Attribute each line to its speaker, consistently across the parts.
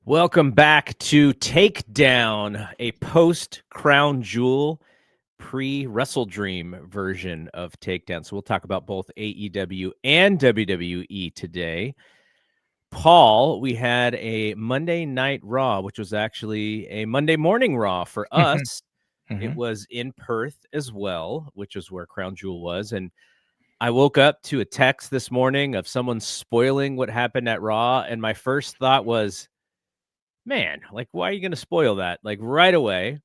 Speaker 1: Welcome back to Takedown, a post-Crown Jewel, pre-WrestleDream version of Takedown. So we'll talk about both AEW and WWE today. Paul, we had a Monday Night Raw, which was actually a Monday Morning Raw for us. It was in Perth as well, which is where Crown Jewel was. And I woke up to a text this morning of someone spoiling what happened at Raw. And my first thought was, man, like, why are you going to spoil that? Like right away.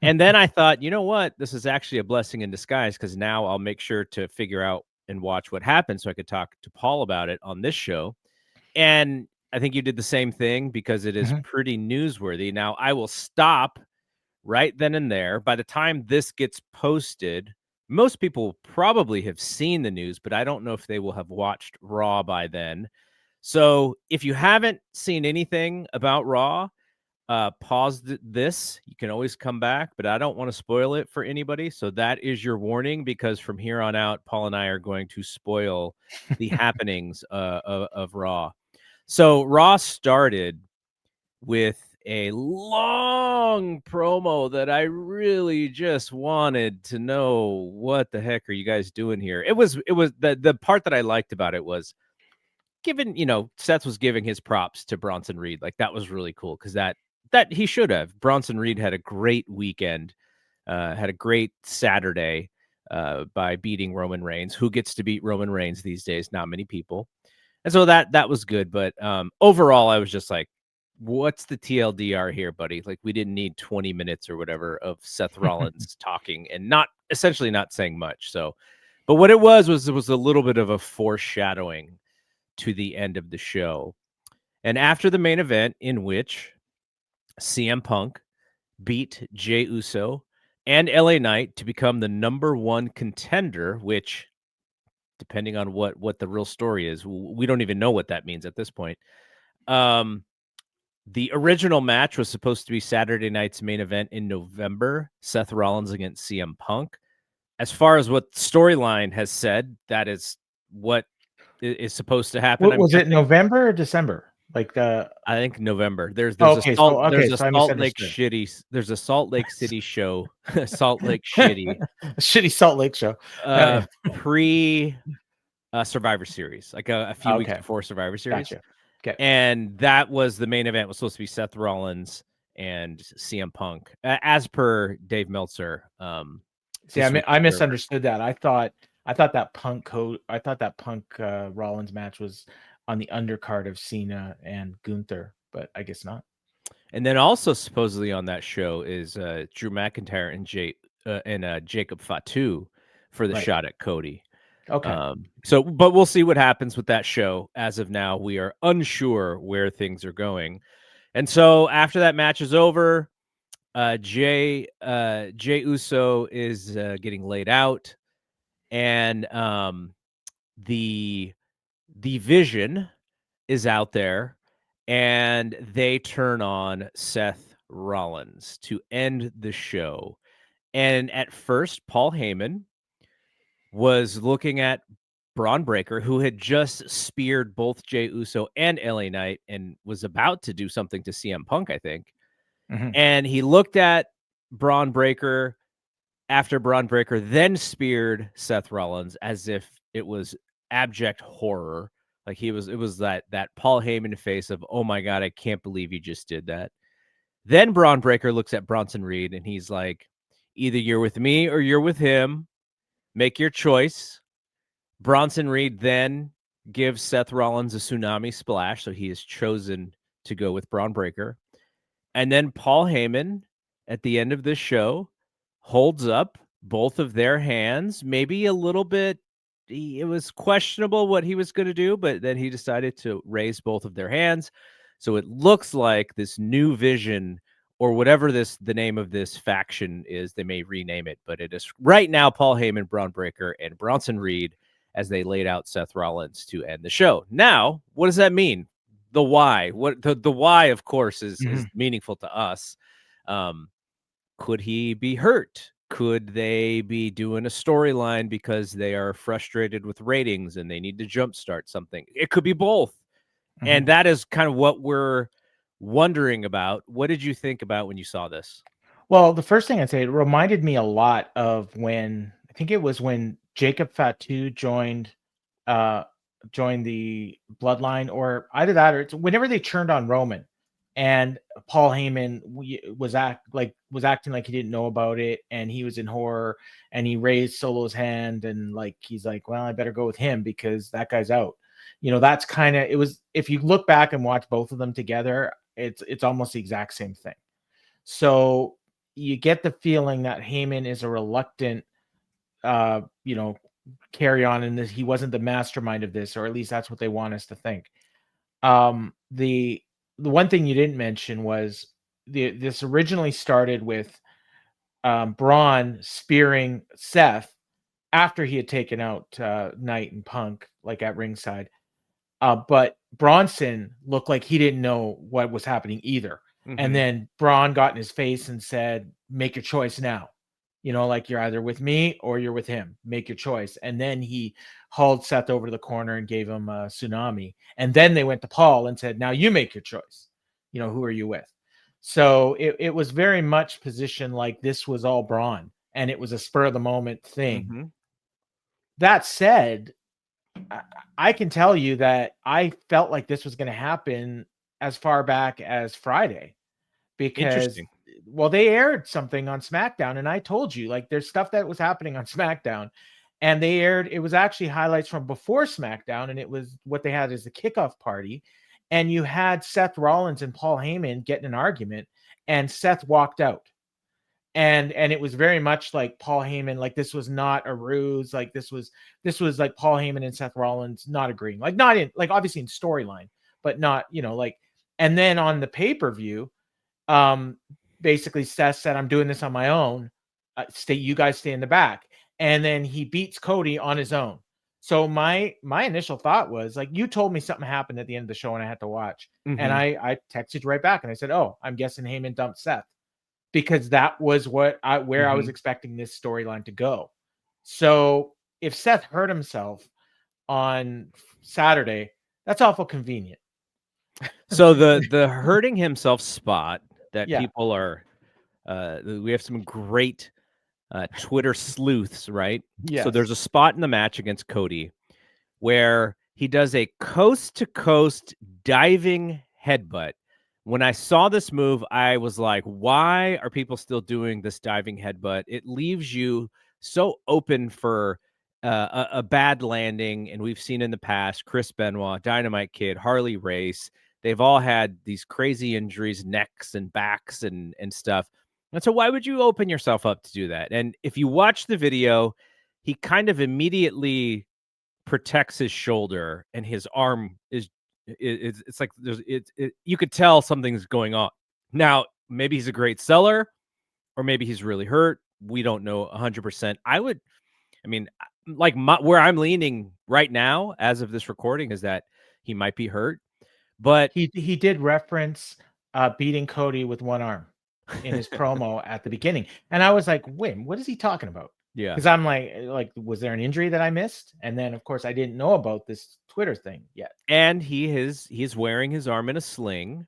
Speaker 1: And then I thought, you know what? This is actually a blessing in disguise because now I'll make sure to figure out and watch what happened so I could talk to Paul about it on this show. And I think you did the same thing because it is pretty newsworthy. Now, I will stop right then and there. By the time this gets posted, most people probably have seen the news, but I don't know if they will have watched Raw by then. So if you haven't seen anything about Raw, pause this. You can always come back, but I don't want to spoil it for anybody. So that is your warning, because from here on out, Paul and I are going to spoil the happenings of Raw. So Raw started with a long promo that I really just wanted to know, what the heck are you guys doing here? It was the part that I liked about it was, given, Seth was giving his props to Bronson Reed. Like, that was really cool because that he should have. Bronson Reed had a great weekend, had a great Saturday by beating Roman Reigns. Who gets to beat Roman Reigns these days? Not many people. And so that was good. But overall, I was just like, what's the TLDR here, buddy? Like, we didn't need 20 minutes or whatever of Seth Rollins talking and essentially not saying much. So, but what it was a little bit of a foreshadowing to the end of the show. And after the main event, in which CM Punk beat Jey Uso and LA Knight to become the #1 contender, which, depending on what the real story is, we don't even know what that means at this point. The original match was supposed to be Saturday night's main event in November, Seth Rollins against CM Punk. As far as what storyline has said, that is what is supposed to happen.
Speaker 2: What was it, November or December? Like
Speaker 1: I think November. There's
Speaker 2: Oh,
Speaker 1: a
Speaker 2: okay,
Speaker 1: Salt
Speaker 2: so
Speaker 1: there's a
Speaker 2: so I
Speaker 1: Salt Lake
Speaker 2: misunderstood.
Speaker 1: there's a Salt Lake City show, Salt Lake Shitty,
Speaker 2: Shitty Salt Lake show.
Speaker 1: pre Survivor Series, like a few weeks
Speaker 2: Okay,
Speaker 1: before Survivor Series.
Speaker 2: gotcha. Okay.
Speaker 1: And that was the main event, was supposed to be Seth Rollins and CM Punk, as per Dave Meltzer.
Speaker 2: See, I misunderstood that. I thought that Punk Rollins match was on the undercard of Cena and Gunther, but I guess not.
Speaker 1: And then also supposedly on that show is Drew McIntyre and Jacob Fatu for the shot at Cody.
Speaker 2: Okay.
Speaker 1: So, but we'll see what happens with that show. As of now, we are unsure where things are going. And so after that match is over, Jey Uso is getting laid out, and the Vision is out there, and they turn on Seth Rollins to end the show. And at first, Paul Heyman was looking at Braun Breaker, who had just speared both Jey Uso and LA Knight and was about to do something to CM Punk, I think. And he looked at Braun Breaker after Braun Breaker then speared Seth Rollins as if it was abject horror. Like, it was that Paul Heyman face of, oh my God, I can't believe you just did that. Then Braun Breaker looks at Bronson Reed and he's like, either you're with me or you're with him. Make your choice. Bronson Reed then gives Seth Rollins a tsunami splash, so he has chosen to go with Braun Breaker. And then Paul Heyman, at the end of this show, holds up both of their hands, maybe a little bit. It was questionable what he was going to do, but then he decided to raise both of their hands. So it looks like this new Vision, or whatever the name of this faction is, they may rename it, but it is right now Paul Heyman, Braun Breaker, and Bronson Reed as they laid out Seth Rollins to end the show. Now, what does that mean? The why? What the why, of course, is meaningful to us. Could he be hurt? Could they be doing a storyline because they are frustrated with ratings and they need to jumpstart something? It could be both. And that is kind of what we're wondering about. What did you think about when you saw this?
Speaker 2: Well, the first thing I'd say, it reminded me a lot of when I think it was when Jacob Fatu uh joined the bloodline, or either that or it's whenever they turned on Roman, and Paul Heyman was acting like he didn't know about it, and he was in horror, and he raised Solo's hand, and like he's like, well, I better go with him because that guy's out. That's kind of it was, if you look back and watch both of them together, it's almost the exact same thing. So you get the feeling that Heyman is a reluctant, uh, you know, carry on in this. He wasn't the mastermind of this, or at least that's what they want us to think. The one thing you didn't mention was this originally started with Braun spearing Seth after he had taken out Knight and Punk, like at ringside. But Bronson looked like he didn't know what was happening either. And then Braun got in his face and said, make your choice now. Like you're either with me or you're with him. Make your choice. And then he hauled Seth over to the corner and gave him a tsunami. And then they went to Paul and said, now you make your choice. Who are you with? So it was very much positioned like this was all Braun, and it was a spur of the moment thing. That said, I can tell you that I felt like this was going to happen as far back as Friday, because, well, they aired something on SmackDown, and I told you, like, there's stuff that was happening on SmackDown, and it was actually highlights from before SmackDown, and it was what they had as the kickoff party, and you had Seth Rollins and Paul Heyman get in an argument, and Seth walked out. And it was very much like Paul Heyman, like this was not a ruse, like this was like Paul Heyman and Seth Rollins not agreeing, like not in, like obviously in storyline, but not, like. And then on the pay-per-view, basically Seth said, I'm doing this on my own, you guys stay in the back. And then he beats Cody on his own. So my initial thought was, like, you told me something happened at the end of the show and I had to watch, and I texted you right back and I said, oh, I'm guessing Heyman dumped Seth, because that was where I was expecting this storyline to go. So if Seth hurt himself on Saturday, that's awful convenient.
Speaker 1: So the hurting himself spot that people are, we have some great Twitter sleuths, right?
Speaker 2: Yes.
Speaker 1: So there's a spot in the match against Cody where he does a coast-to-coast diving headbutt. When I saw this move, I was like, why are people still doing this diving headbutt? It leaves you so open for a bad landing. And we've seen in the past, Chris Benoit, Dynamite Kid, Harley Race, they've all had these crazy injuries, necks and backs and stuff. And so why would you open yourself up to do that? And if you watch the video, he kind of immediately protects his shoulder, and his arm is it's like you could tell something's going on. Now, maybe he's a great seller, or maybe he's really hurt. We don't know 100%. Like where I'm leaning right now as of this recording is that he might be hurt, but
Speaker 2: he did reference beating Cody with one arm in his promo at the beginning, and I was like, wait, what is he talking about?
Speaker 1: Yeah,
Speaker 2: because I'm like, was there an injury that I missed? And then, of course, I didn't know about this Twitter thing yet.
Speaker 1: And he's wearing his arm in a sling.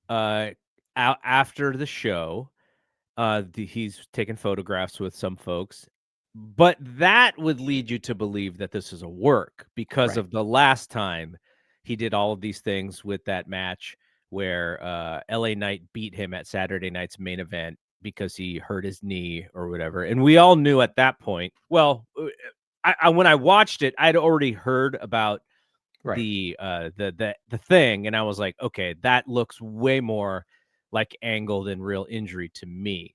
Speaker 1: Out after the show, he's taking photographs with some folks, but that would lead you to believe that this is a work because of the last time he did all of these things with that match where LA Knight beat him at Saturday night's main event because he hurt his knee or whatever. And we all knew at that point, well, when I watched it, I'd already heard about the thing, and I was like, okay, that looks way more like angle than real injury to me,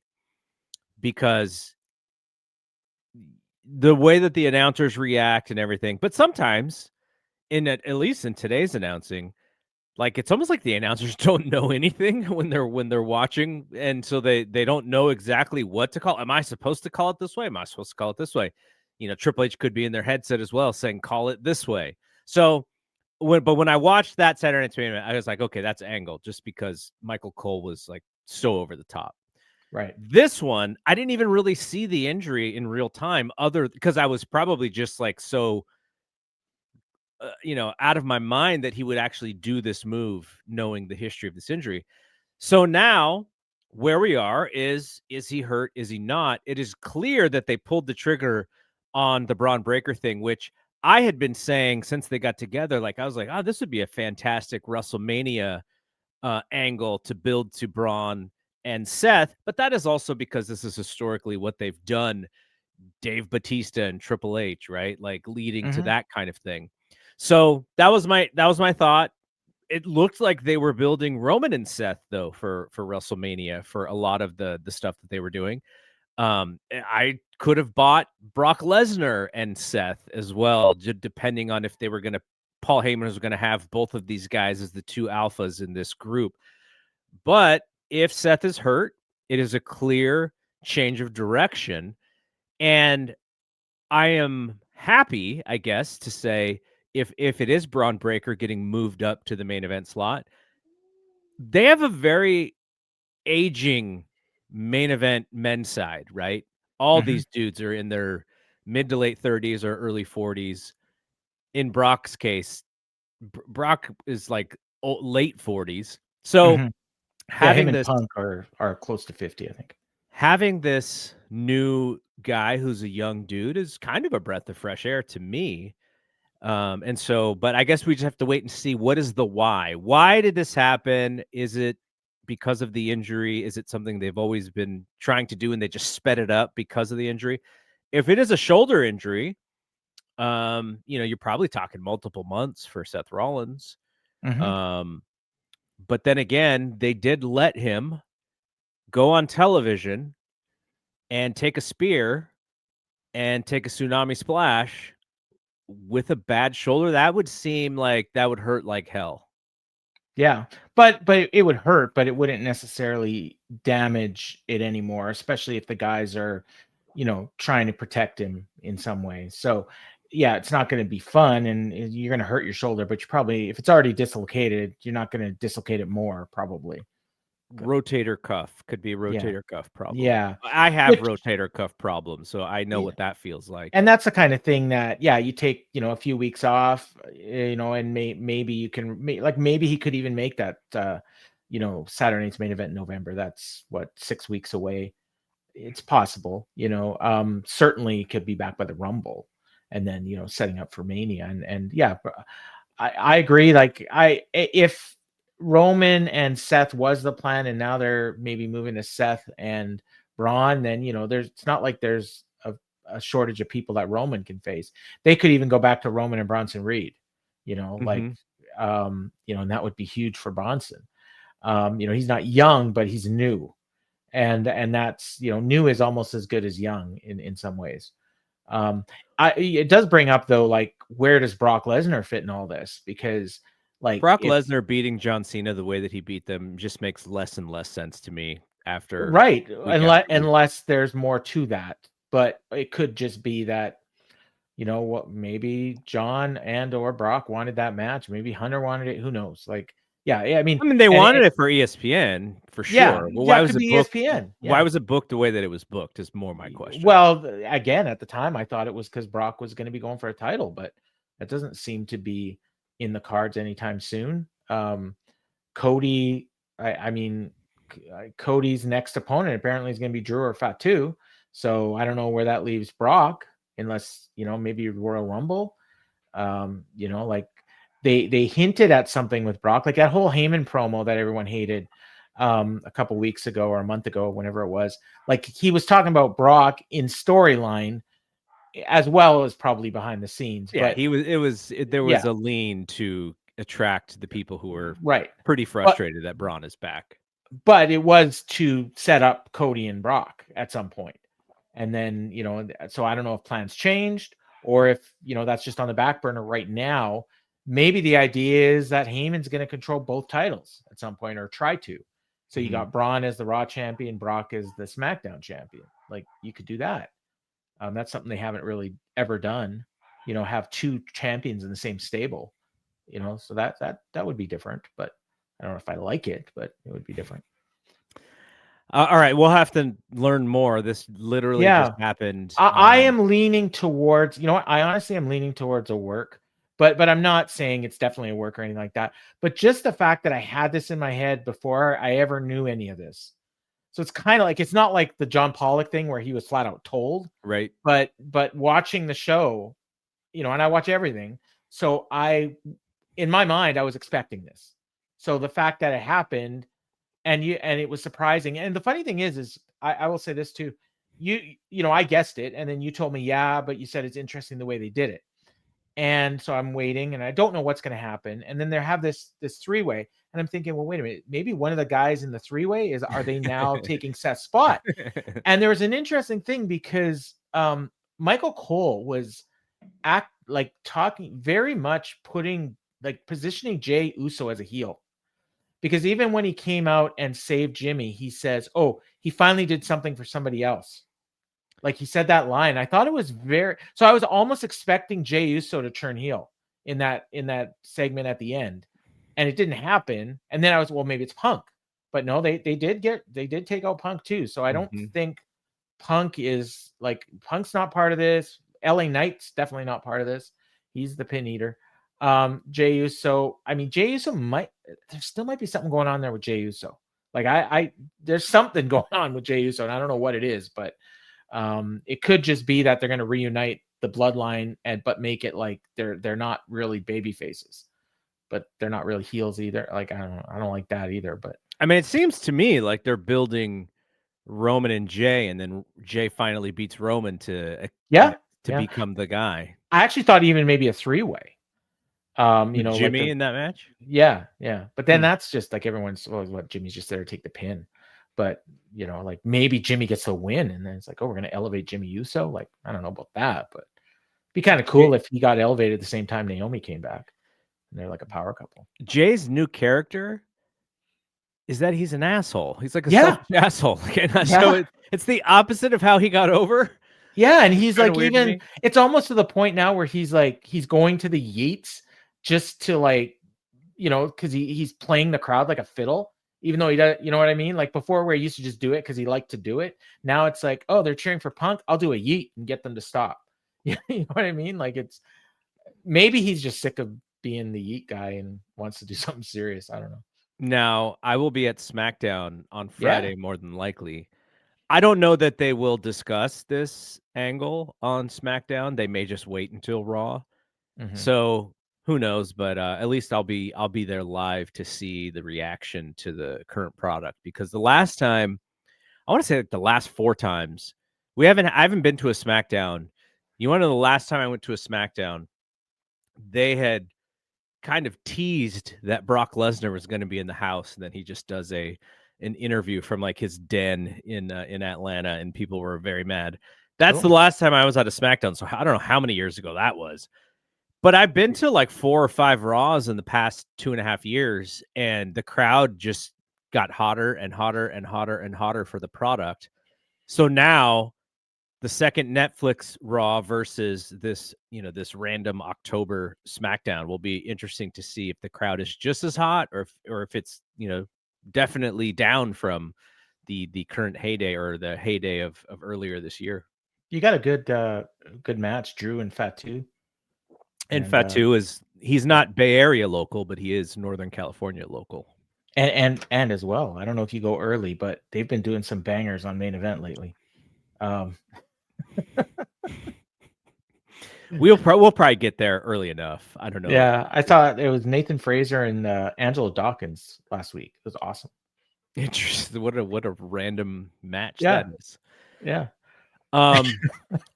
Speaker 1: because the way that the announcers react and everything. But sometimes, at least in today's announcing, like it's almost like the announcers don't know anything when they're watching, and so they don't know exactly what to call. Am I supposed to call it this way? Am I supposed to call it this way? Triple H could be in their headset as well, saying call it this way. So when I watched that Saturday Night's Main Event, I was like, okay, that's angle, just because Michael Cole was like so over the top.
Speaker 2: Right.
Speaker 1: This one, I didn't even really see the injury in real time, because I was probably just like so out of my mind that he would actually do this move, knowing the history of this injury. So now where we are is he hurt? Is he not? It is clear that they pulled the trigger on the Braun Breaker thing, which I had been saying since they got together. Like, I was like, oh, this would be a fantastic WrestleMania angle to build to Braun and Seth. But that is also because this is historically what they've done. Dave Batista and Triple H, right? Like leading to that kind of thing. So that was my thought. It looked like they were building Roman and Seth though for WrestleMania for a lot of the stuff that they were doing. I could have bought Brock Lesnar and Seth as well, depending on if they were going to. Paul Heyman was going to have both of these guys as the two alphas in this group. But if Seth is hurt, it is a clear change of direction. And I am happy, I guess, to say if it is Braun Breaker getting moved up to the main event slot, they have a very aging main event men's side, right? All these dudes are in their mid to late 30s or early 40s. In Brock's case, Brock is like late 40s. So
Speaker 2: Yeah, him
Speaker 1: having
Speaker 2: and
Speaker 1: this
Speaker 2: Punk are close to 50, I think.
Speaker 1: having this new guy who's a young dude is kind of a breath of fresh air to me. And so, but I guess we just have to wait and see what is the why. Why did this happen? Is it because of the injury? Is it something they've always been trying to do and they just sped it up because of the injury? If it is a shoulder injury, you're probably talking multiple months for Seth Rollins. But then again, they did let him go on television and take a spear and take a tsunami splash with a bad shoulder. That would seem like that would hurt like hell.
Speaker 2: Yeah, but it would hurt, but it wouldn't necessarily damage it anymore, especially if the guys are, trying to protect him in some way. So, yeah, it's not going to be fun, and you're going to hurt your shoulder. But you probably, if it's already dislocated, you're not going to dislocate it more, probably.
Speaker 1: Rotator cuff could be a
Speaker 2: Yeah,
Speaker 1: rotator cuff problem.
Speaker 2: yeah,
Speaker 1: I have
Speaker 2: which,
Speaker 1: rotator cuff problems, so I know
Speaker 2: yeah.
Speaker 1: what that feels like.
Speaker 2: And that's the kind of thing that, yeah, you take, a few weeks off, and maybe you can maybe he could even make that, Saturday night's main event in November. That's what, 6 weeks away. It's possible, certainly could be back by the Rumble and then, setting up for Mania. And yeah, I agree. Like if Roman and Seth was the plan and now they're maybe moving to Seth and Braun, then, it's not like there's a shortage of people that Roman can face. They could even go back to Roman and Bronson Reed, and that would be huge for Bronson. He's not young, but he's new. And that's, new is almost as good as young in some ways. It does bring up though, like, where does Brock Lesnar fit in all this? Because like
Speaker 1: Brock Lesnar beating John Cena the way that he beat them just makes less and less sense to me after
Speaker 2: right,
Speaker 1: week.
Speaker 2: unless there's more to that. But it could just be that, what, maybe John and or Brock wanted that match. Maybe Hunter wanted it. Who knows? Like, yeah, I mean,
Speaker 1: they wanted it for ESPN for
Speaker 2: yeah,
Speaker 1: sure. Well,
Speaker 2: yeah,
Speaker 1: why
Speaker 2: it
Speaker 1: was
Speaker 2: could
Speaker 1: it
Speaker 2: be
Speaker 1: booked?
Speaker 2: ESPN.
Speaker 1: Why
Speaker 2: Yeah.
Speaker 1: was it booked the way that it was booked? Is more my question.
Speaker 2: Well, again, at the time, I thought it was because Brock was going to be going for a title, but that doesn't seem to be in the cards anytime soon. Cody, I mean, Cody's next opponent apparently is going to be Drew or Fatu. So I don't know where that leaves Brock, unless, maybe Royal Rumble. Like they hinted at something with Brock, like that whole Heyman promo that everyone hated a couple weeks ago or a month ago, whenever it was. Like, he was talking about Brock in storyline as well as probably behind the scenes.
Speaker 1: Yeah,
Speaker 2: But
Speaker 1: there was a lean to attract the people who were
Speaker 2: right,
Speaker 1: pretty frustrated that Braun is back.
Speaker 2: but it was to set up Cody and Brock at some point. And then, so I don't know if plans changed or if, that's just on the back burner right now. Maybe the idea is that Heyman's going to control both titles at some point, or try to. So you got Braun as the Raw champion, Brock as the SmackDown champion. Like, you could do that. That's something they haven't really ever done. Have two champions in the same stable. So that would be different. But I don't know if I like it, but it would be different.
Speaker 1: All right, we'll have to learn more. This literally just happened.
Speaker 2: I am leaning towards, I honestly am leaning towards a work, But I'm not saying it's definitely a work or anything like that. But just the fact that I had this in my head before I ever knew any of this. So it's kind of like, it's not like the John Pollock thing where he was flat out told,
Speaker 1: Right.
Speaker 2: but watching the show, and I watch everything. So in my mind, I was expecting this. So the fact that it happened and it was surprising. And the funny thing is I will say this too. I guessed it, and then you told me, yeah, but you said it's interesting the way they did it. And so I'm waiting, and I don't know what's going to happen. And then they have this three-way, and I'm thinking, well, wait a minute, maybe one of the guys in the three-way are they now taking Seth's spot? And there was an interesting thing because Michael Cole was talking very much, positioning Jey Uso as a heel. Because even when he came out and saved Jimmy, he says, oh, he finally did something for somebody else. Like, he said that line. I thought it was so I was almost expecting Jey Uso to turn heel in that segment at the end. And it didn't happen. And then I was, well, maybe it's Punk. But no, they did take out Punk too. So I don't think Punk's not part of this. LA Knight's definitely not part of this. He's the pin eater. Jey Uso. I mean, Jey Uso there still might be something going on there with Jey Uso. Like there's something going on with Jey Uso, and I don't know what it is, but it could just be that they're going to reunite the bloodline but make it like they're not really baby faces, but they're not really heels either. Like, I don't like that either. But
Speaker 1: I mean, it seems to me like they're building Roman and Jay, and then Jay finally beats Roman to become the guy.
Speaker 2: I actually thought even maybe a three-way.
Speaker 1: With Jimmy in that match.
Speaker 2: Yeah. But then that's just like everyone's, what, Jimmy's just there to take the pin. But like maybe Jimmy gets a win, and then it's like, oh, we're gonna elevate Jimmy Uso. Like, I don't know about that, but it'd be kind of cool if he got elevated at the same time Naomi came back, and they're like a power couple.
Speaker 1: Jay's new character is that he's an asshole. He's like a selfish asshole. So it's the opposite of how he got over.
Speaker 2: Yeah, and he's like, even it's almost to the point now where he's like, he's going to the Yeats just to like, because he's playing the crowd like a fiddle, even though he does, you know what I mean? Like before, where he used to just do it because he liked to do it. Now it's like, oh, they're cheering for Punk, I'll do a yeet and get them to stop. You know what I mean? Like, it's maybe he's just sick of being the yeet guy and wants to do something serious. I don't know.
Speaker 1: Now, I will be at SmackDown on Friday, more than likely. I don't know that they will discuss this angle on SmackDown. They may just wait until Raw. So who knows? But at least I'll be there live to see the reaction to the current product, because the last time, I want to say like the last 4 times, I haven't been to a SmackDown. You want to know the last time I went to a SmackDown? They had kind of teased that Brock Lesnar was going to be in the house, and then he just does an interview from like his den in Atlanta, and people were very mad. That's the last time I was at a SmackDown, so I don't know how many years ago that was. But I've been to like 4 or 5 Raws in the past 2.5 years, and the crowd just got hotter and hotter and hotter and hotter for the product. So now the second Netflix Raw versus this random October SmackDown will be interesting to see if the crowd is just as hot, or if it's, definitely down from the current heyday, or the heyday of earlier this year.
Speaker 2: You got a good match, Drew and Fatu.
Speaker 1: And Fatu he's not Bay Area local, but he is Northern California local.
Speaker 2: And as well, I don't know if you go early, but they've been doing some bangers on Main Event lately.
Speaker 1: We'll probably get there early enough. I don't know.
Speaker 2: Yeah, I thought it was Nathan Fraser and Angelo Dawkins last week. It was awesome.
Speaker 1: Interesting. What a random match
Speaker 2: that
Speaker 1: is.
Speaker 2: Yeah.
Speaker 1: All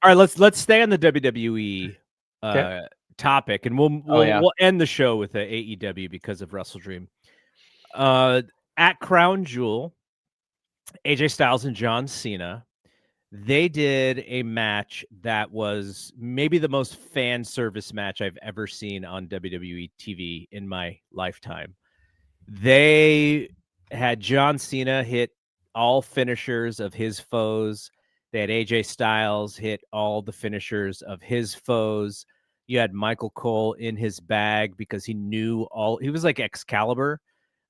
Speaker 1: right, let's stay on the WWE topic, and we'll end the show with the AEW because of WrestleDream. At Crown Jewel, AJ Styles and John Cena, they did a match that was maybe the most fan service match I've ever seen on WWE TV in my lifetime. They had John Cena hit all finishers of his foes. They had AJ Styles hit all the finishers of his foes. You had Michael Cole in his bag because he was like Excalibur,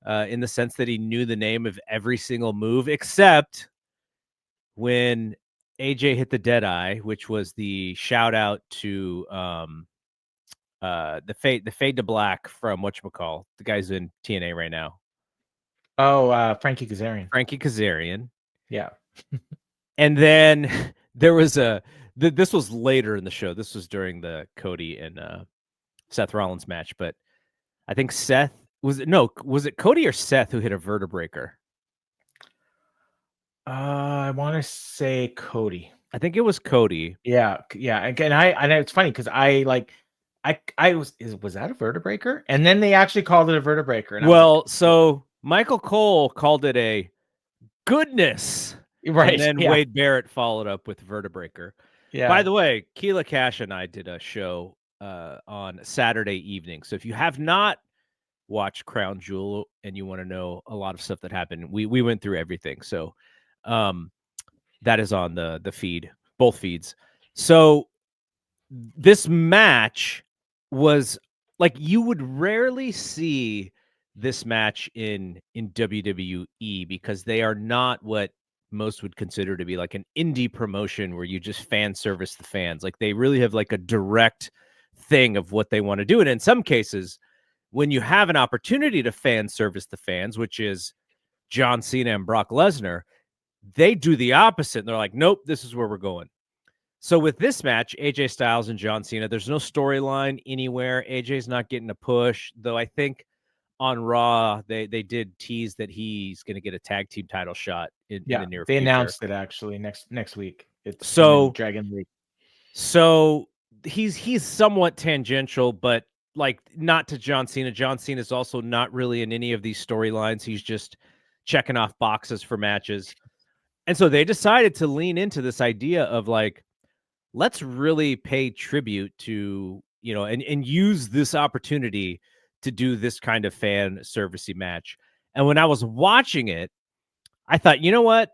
Speaker 1: in the sense that he knew the name of every single move, except when AJ hit the Deadeye, which was the shout out to the fade to black from whatchamacall, the guy's in TNA right now.
Speaker 2: Oh, Frankie Kazarian.
Speaker 1: Frankie Kazarian.
Speaker 2: Yeah.
Speaker 1: And then there was this was later in the show. This was during the Cody and Seth Rollins match, but I think was it Cody or Seth who hit a vertebreaker?
Speaker 2: I want to say Cody.
Speaker 1: I think it was Cody.
Speaker 2: Yeah. And I know it's funny because I was that a vertebreaker? And then they actually called it a vertebreaker. And
Speaker 1: Well, so Michael Cole called it a goodness.
Speaker 2: Right.
Speaker 1: And then
Speaker 2: Yeah.
Speaker 1: Wade Barrett followed up with vertebreaker.
Speaker 2: Yeah.
Speaker 1: By the way, Keela Cash and I did a show on Saturday evening. So if you have not watched Crown Jewel and you want to know a lot of stuff that happened, we went through everything. So that is on the feed, both feeds. So this match was like, you would rarely see this match in WWE because they are not what most would consider to be like an indie promotion where you just fan service the fans. Like, they really have like a direct thing of what they want to do. And in some cases, when you have an opportunity to fan service the fans, which is John Cena and Brock Lesnar, they do the opposite. And they're like, nope, this is where we're going. So with this match, AJ Styles and John Cena, there's no storyline anywhere. AJ's not getting a push, though I think on Raw, they did tease that he's going to get a tag team title shot in the near future.
Speaker 2: They announced it actually next week. It's
Speaker 1: so
Speaker 2: Dragon League.
Speaker 1: So he's somewhat tangential, but like not to John Cena. John Cena is also not really in any of these storylines. He's just checking off boxes for matches. And so they decided to lean into this idea of like, let's really pay tribute to, and use this opportunity to do this kind of fan servicey match. And when I was watching it, I thought, you know what?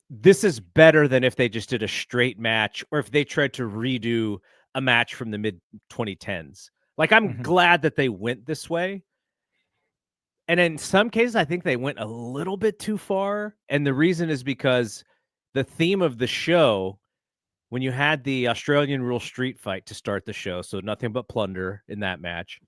Speaker 1: This is better than if they just did a straight match or if they tried to redo a match from the mid 2010s. Like, I'm glad that they went this way. And in some cases, I think they went a little bit too far. And the reason is because the theme of the show, when you had the Australian Rule Street fight to start the show, so nothing but plunder in that match.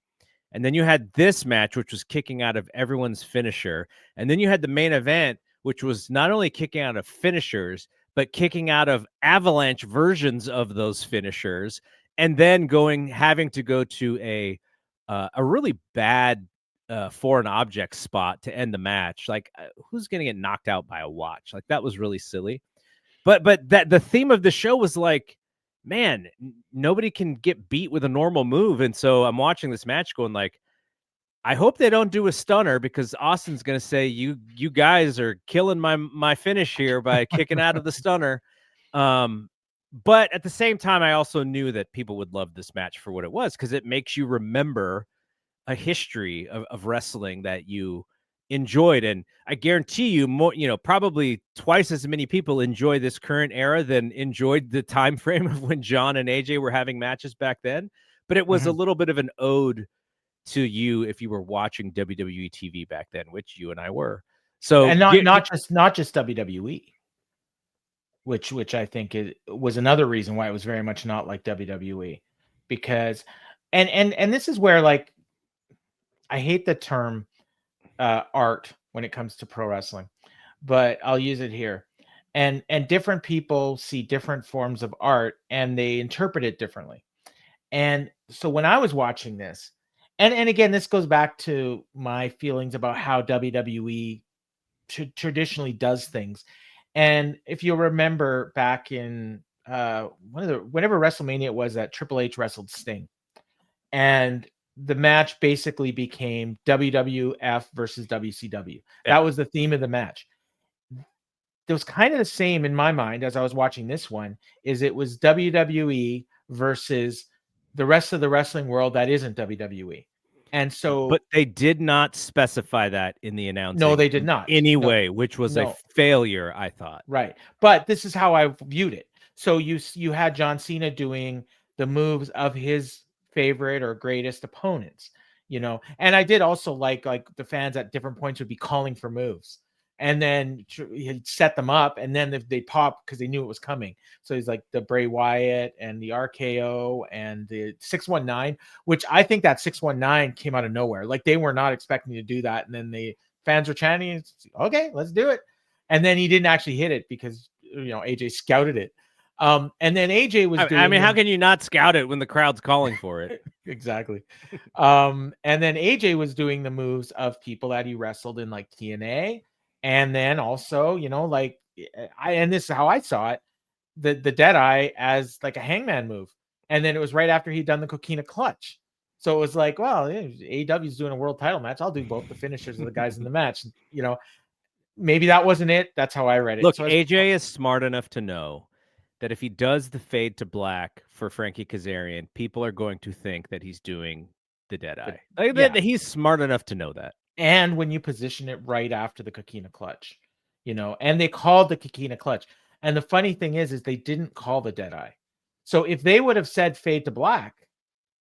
Speaker 1: And then you had this match, which was kicking out of everyone's finisher. And then you had the main event, which was not only kicking out of finishers, but kicking out of avalanche versions of those finishers. And then having to go to a really bad foreign object spot to end the match. Like, who's going to get knocked out by a watch? Like, that was really silly. But that the theme of the show was like, man, nobody can get beat with a normal move. And so I'm watching this match going like, I hope they don't do a stunner because Austin's going to say, you guys are killing my finish here by kicking out of the stunner. But at the same time, I also knew that people would love this match for what it was, because it makes you remember a history of wrestling that you enjoyed. And I guarantee you more, probably twice as many people enjoy this current era than enjoyed the time frame of when John and AJ were having matches back then. But it was a little bit of an ode to you if you were watching WWE TV back then, which you and I were. So,
Speaker 2: and not just WWE, which I think was another reason why it was very much not like WWE, because and this is where, like, I hate the term art when it comes to pro wrestling, but I'll use it here. And different people see different forms of art and they interpret it differently. And so when I was watching this, and again, this goes back to my feelings about how WWE traditionally does things. And if you remember back in whenever WrestleMania it was, that Triple H wrestled Sting, and the match basically became WWF versus WCW.
Speaker 1: Yeah.
Speaker 2: That was the theme of the match. It was kind of the same in my mind as I was watching this one. It was WWE versus the rest of the wrestling world that isn't WWE. And so,
Speaker 1: but they did not specify that in the announcing.
Speaker 2: No, they did not.
Speaker 1: Anyway, which was a failure, I thought.
Speaker 2: Right. But this is how I viewed it. So you had John Cena doing the moves of his favorite or greatest opponents, and I did also like the fans at different points would be calling for moves, and then he set them up, and then they pop because they knew it was coming. So he's like the Bray Wyatt and the RKO and the 619, which I think that 619 came out of nowhere. Like they were not expecting to do that, and then the fans were chanting, "Okay, let's do it." And then he didn't actually hit it because AJ scouted it. And then AJ was doing.
Speaker 1: I mean, how can you not scout it when the crowd's calling for it?
Speaker 2: Exactly. And then AJ was doing the moves of people that he wrestled in like TNA. And then also, and this is how I saw it, the Deadeye as like a hangman move. And then it was right after he'd done the Coquina Clutch. So it was like, well, AEW is doing a world title match. I'll do both the finishers of the guys in the match. Maybe that wasn't it. That's how I read it.
Speaker 1: Look, so AJ is smart enough to know that if he does the fade to black for Frankie Kazarian, people are going to think that he's doing the Deadeye. He's smart enough to know that.
Speaker 2: And when you position it right after the Coquina Clutch, and they called the Coquina Clutch. And the funny thing is they didn't call the Deadeye. So if they would have said fade to black,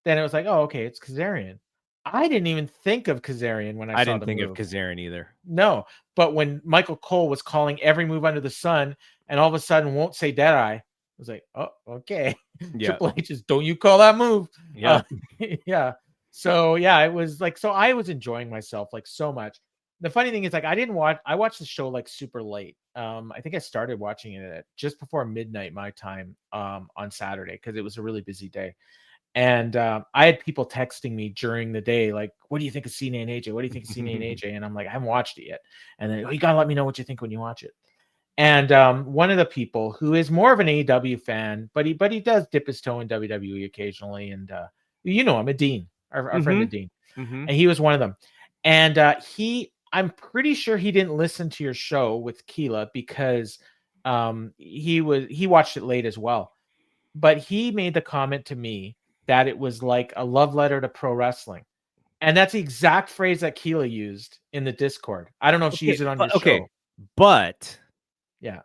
Speaker 2: then it was like, oh, okay, it's Kazarian. I didn't even think of Kazarian when I saw the move.
Speaker 1: I didn't think of Kazarian either.
Speaker 2: No, but when Michael Cole was calling every move under the sun and all of a sudden won't say Deadeye, I was like, oh, okay. Yeah. Triple H is, don't you call that move.
Speaker 1: Yeah.
Speaker 2: Yeah. So, yeah, it was like, so I was enjoying myself like so much. The funny thing is like, I watched the show like super late. I think I started watching it at just before midnight my time on Saturday because it was a really busy day. And I had people texting me during the day, like, what do you think of Cena and AJ? What do you think of Cena and AJ? And I'm like, I haven't watched it yet. And then, you got to let me know what you think when you watch it. And one of the people who is more of an AEW fan, but he does dip his toe in WWE occasionally. And I'm a Dean, our friend the Dean. And he was one of them. And I'm pretty sure he didn't listen to your show with Keela because he watched it late as well. But he made the comment to me that it was like a love letter to pro wrestling. And that's the exact phrase that Keela used in the Discord. I don't know if she used it on your show.
Speaker 1: But
Speaker 2: yeah,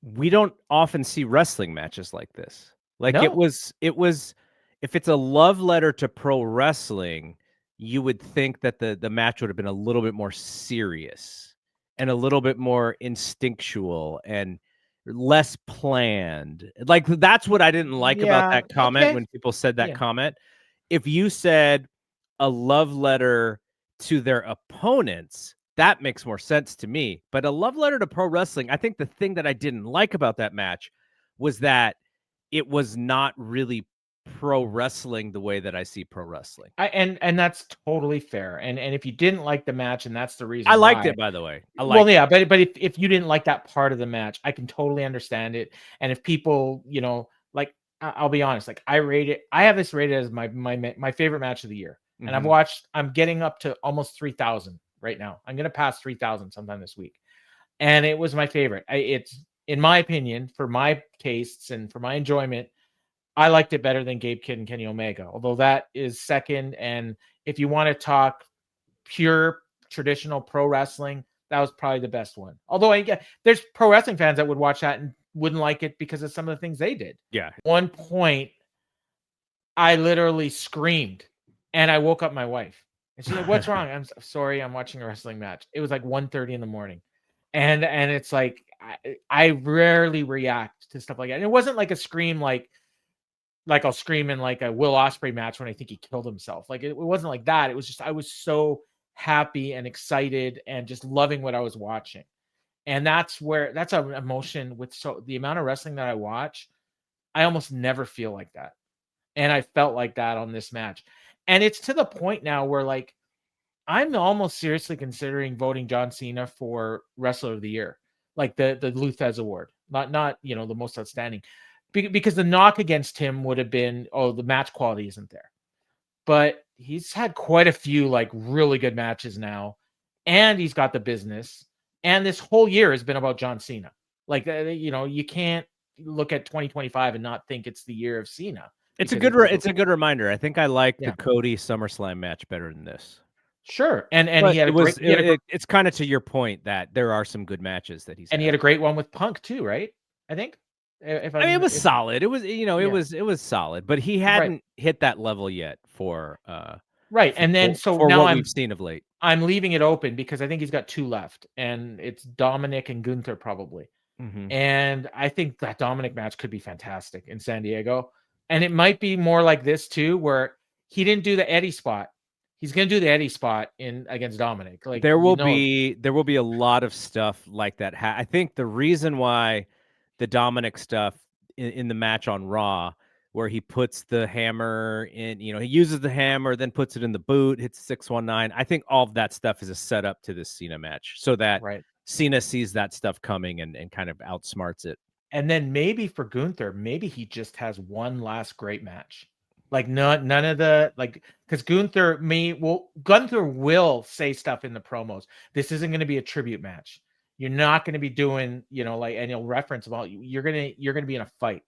Speaker 1: we don't often see wrestling matches like this. Like it was, if it's a love letter to pro wrestling, you would think that the match would have been a little bit more serious and a little bit more instinctual and less planned. Like that's what I didn't like about that comment when people said that comment. If you said a love letter to their opponents, that makes more sense to me. But a love letter to pro wrestling, I think the thing that I didn't like about that match was that it was not really pro wrestling the way that I see pro wrestling.
Speaker 2: And that's totally fair. And if you didn't like the match, and that's the reason
Speaker 1: I liked it, by the way.
Speaker 2: But if you didn't like that part of the match, I can totally understand it. And if people, like, I'll be honest, like I have this rated as my favorite match of the year. And I'm getting up to almost 3,000 right now. I'm going to pass 3,000 sometime this week. And it was my favorite. It's, in my opinion, for my tastes and for my enjoyment, I liked it better than Gabe Kidd and Kenny Omega, although that is second. And if you want to talk pure traditional pro wrestling, that was probably the best one. Although there's pro wrestling fans that would watch that and wouldn't like it because of some of the things they did.
Speaker 1: Yeah.
Speaker 2: One point, I literally screamed and I woke up my wife. And she's like, what's wrong? I'm sorry, I'm watching a wrestling match. It was like 1:30 in the morning. And it's like, I rarely react to stuff like that. And it wasn't like a scream like I'll scream in like a Will Ospreay match when I think he killed himself. Like it wasn't like that. It was just, I was so happy and excited and just loving what I was watching. And that's an emotion with the amount of wrestling that I watch, I almost never feel like that. And I felt like that on this match. And it's to the point now where like, I'm almost seriously considering voting John Cena for Wrestler of the Year, like the Lou Thesz Award, not the most outstanding. Because the knock against him would have been, the match quality isn't there. But he's had quite a few like really good matches now, and he's got the business. And this whole year has been about John Cena. Like, you can't look at 2025 and not think it's the year of Cena.
Speaker 1: It's a good reminder. I think I like the Cody SummerSlam match better than this.
Speaker 2: Sure, and he had
Speaker 1: it's kind of to your point that there are some good matches that
Speaker 2: he had a great one with Punk too, right? I think.
Speaker 1: It was solid. It was, it was solid, but he hadn't hit that level yet for
Speaker 2: right. And then
Speaker 1: for what we've seen of late.
Speaker 2: I'm leaving it open because I think he's got 2 left, and it's Dominic and Gunther probably.
Speaker 1: Mm-hmm.
Speaker 2: And I think that Dominic match could be fantastic in San Diego. And it might be more like this too, where he didn't do the Eddie spot. He's going to do the Eddie spot in against Dominic. Like,
Speaker 1: There will be a lot of stuff like that. I think the reason why the Dominic stuff in the match on Raw, where he puts the hammer in, he uses the hammer, then puts it in the boot, hits 619. I think all of that stuff is a setup to this Cena match so that
Speaker 2: right.
Speaker 1: Cena sees that stuff coming and kind of outsmarts it.
Speaker 2: And then maybe for Gunther, maybe he just has one last great match. Like none of the because Gunther will say stuff in the promos. This isn't going to be a tribute match. You're not going to be doing, and he'll reference about you're gonna be in a fight,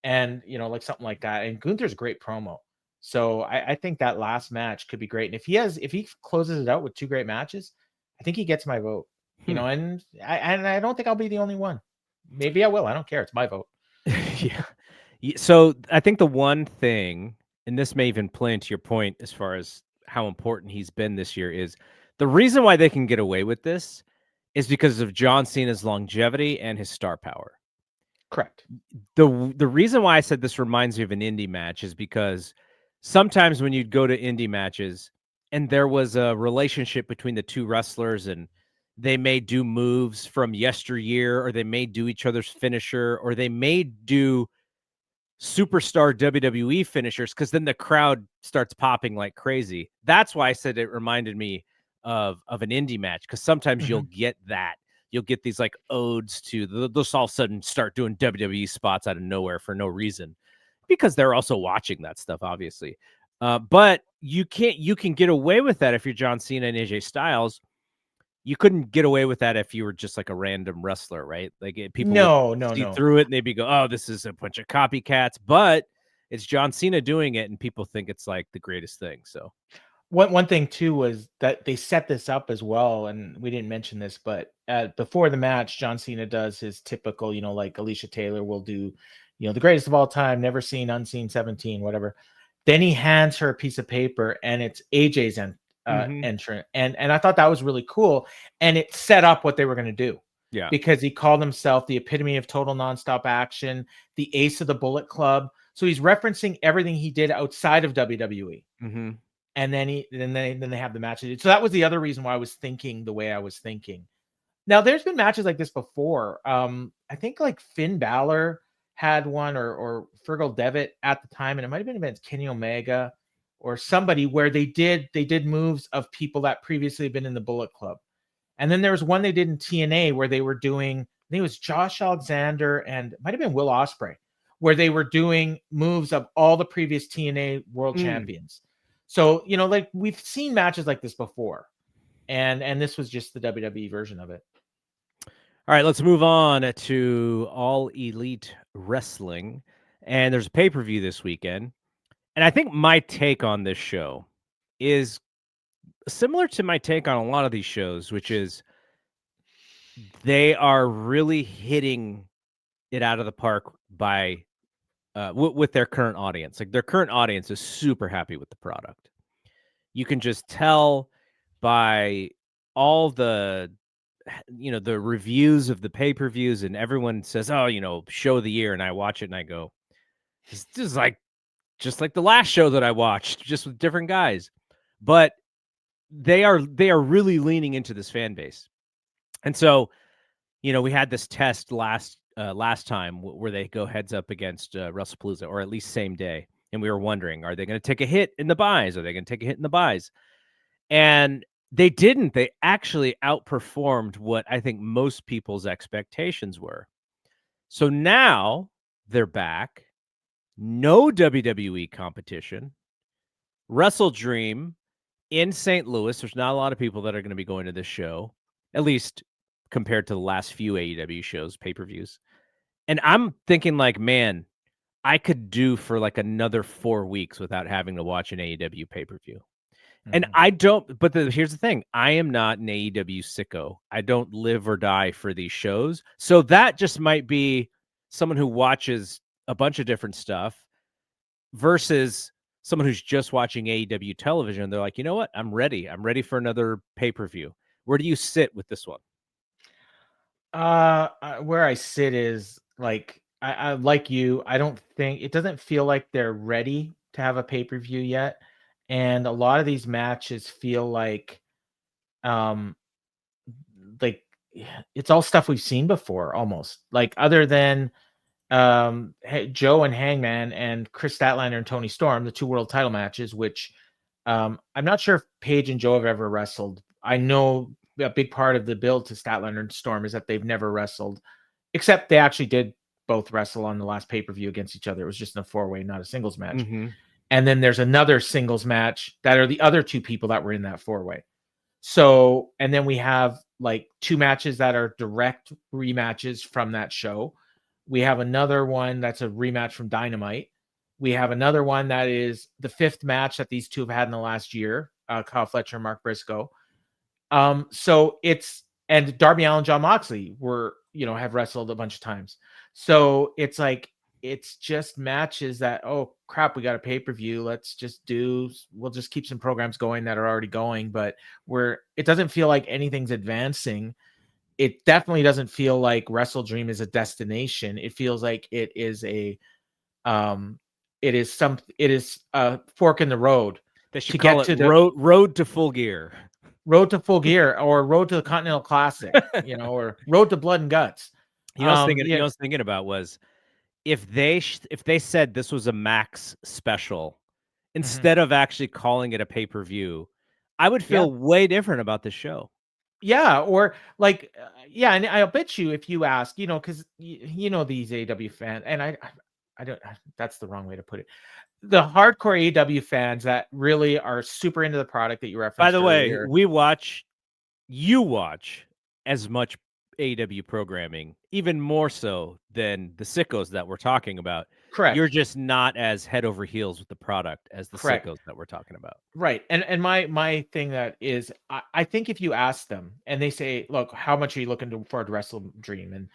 Speaker 2: and like something like that. And Gunther's a great promo. So I think that last match could be great. And if he closes it out with 2 great matches, I think he gets my vote. And I don't think I'll be the only one. Maybe I will. I don't care. It's my vote.
Speaker 1: Yeah. So I think the one thing, and this may even play into your point as far as how important he's been this year, is the reason why they can get away with this is because of John Cena's longevity and his star power.
Speaker 2: Correct.
Speaker 1: The reason why I said this reminds me of an indie match is because sometimes when you'd go to indie matches and there was a relationship between the 2 wrestlers and they may do moves from yesteryear, or they may do each other's finisher, or they may do superstar WWE finishers, because then the crowd starts popping like crazy. That's why I said it reminded me of an indie match, because sometimes you'll get that. You'll get these like odes to they'll just all of a sudden start doing WWE spots out of nowhere for no reason, because they're also watching that stuff, obviously. But you can get away with that if you're John Cena and AJ Styles. You couldn't get away with that if you were just like a random wrestler, right? Like people would see through it and they'd be go, "Oh, this is a bunch of copycats." But it's John Cena doing it, and people think it's like the greatest thing. So
Speaker 2: one thing too was that they set this up as well, and we didn't mention this, but before the match, John Cena does his typical, like Alicia Taylor will do, the greatest of all time, never seen, unseen, 17, whatever. Then he hands her a piece of paper, and it's AJ's entrant, and I thought that was really cool, and it set up what they were going to do.
Speaker 1: Yeah,
Speaker 2: because he called himself the epitome of total nonstop action, the ace of the Bullet Club. So he's referencing everything he did outside of WWE. And then they have the match. So that was the other reason why I was thinking the way I was thinking. Now, there's been matches like this before. I think like Finn Balor had one, or Fergal Devitt at the time, and it might have been against Kenny Omega or somebody, where they did moves of people that previously had been in the Bullet Club. And then there was one they did in TNA where they were doing, I think it was Josh Alexander and it might have been Will Ospreay, where they were doing moves of all the previous TNA world champions. So, like we've seen matches like this before, and this was just the WWE version of it.
Speaker 1: All right, let's move on to All Elite Wrestling. And there's a pay-per-view this weekend. And I think my take on this show is similar to my take on a lot of these shows, which is they are really hitting it out of the park by with their current audience. Like their current audience is super happy with the product. You can just tell by all the the reviews of the pay-per-views, and everyone says, "Oh, show of the year," and I watch it and I go, "This is like just like the last show that I watched, just with different guys." But they are really leaning into this fan base. And so, we had this test last time where they go heads up against WrestlePalooza, or at least same day. And we were wondering, are they going to take a hit in the buys? Are they going to take a hit in the buys? And they didn't. They actually outperformed what I think most people's expectations were. So now they're back. No WWE competition. WrestleDream in St. Louis. There's not a lot of people that are going to be going to this show, at least compared to the last few AEW shows, pay-per-views. And I'm thinking like, man, I could do for like another 4 weeks without having to watch an AEW pay-per-view. And I don't, but here's the thing. I am not an AEW sicko. I don't live or die for these shows. So that just might be someone who watches a bunch of different stuff versus someone who's just watching AEW television, they're like, you know what? I'm ready. I'm ready for another pay-per-view. Where do you sit with this one?
Speaker 2: Where I sit is like I like you. I don't think it doesn't feel like they're ready to have a pay-per-view yet. And a lot of these matches feel um like it's all stuff we've seen before almost. Like other than Joe and Hangman and Chris Statlander and Tony Storm, the 2 world title matches, which I'm not sure if Paige and Joe have ever wrestled. I know a big part of the build to Statlander and Storm is that they've never wrestled, except they actually did both wrestle on the last pay-per-view against each other. It was just in a 4-way, not a singles match.
Speaker 1: Mm-hmm.
Speaker 2: And then there's another singles match that are the other 2 people that were in that 4-way. So, and then we have like 2 matches that are direct rematches from that show. We have another one that's a rematch from Dynamite. We have another one that is the 5th match that these 2 have had in the last year, Kyle Fletcher and Mark Briscoe. So it's, and Darby Allin, John Moxley have wrestled a bunch of times. So it's like, it's just matches that, oh crap, we got a pay-per-view. We'll just keep some programs going that are already going, but it doesn't feel like anything's advancing. It definitely doesn't feel like WrestleDream is a destination. It feels like it is a fork in the road.
Speaker 1: They should call it road to Full Gear.
Speaker 2: Road to Full Gear, or Road to the Continental Classic, or Road to Blood and Guts.
Speaker 1: You know, what I was thinking about was if they said this was a Max special instead of actually calling it a pay-per-view, I would feel way different about the show.
Speaker 2: Yeah, or like, and I'll bet you if you ask, because these AEW fans, and I don't, that's the wrong way to put it. The hardcore AEW fans that really are super into the product that you referenced.
Speaker 1: By the way, you watch as much AEW programming, even more so than the sickos that we're talking about.
Speaker 2: Correct.
Speaker 1: You're just not as head over heels with the product as the sickos that we're talking about.
Speaker 2: Right. And my thing that is, I think if you ask them and they say, look, how much are you looking forward to WrestleDream? And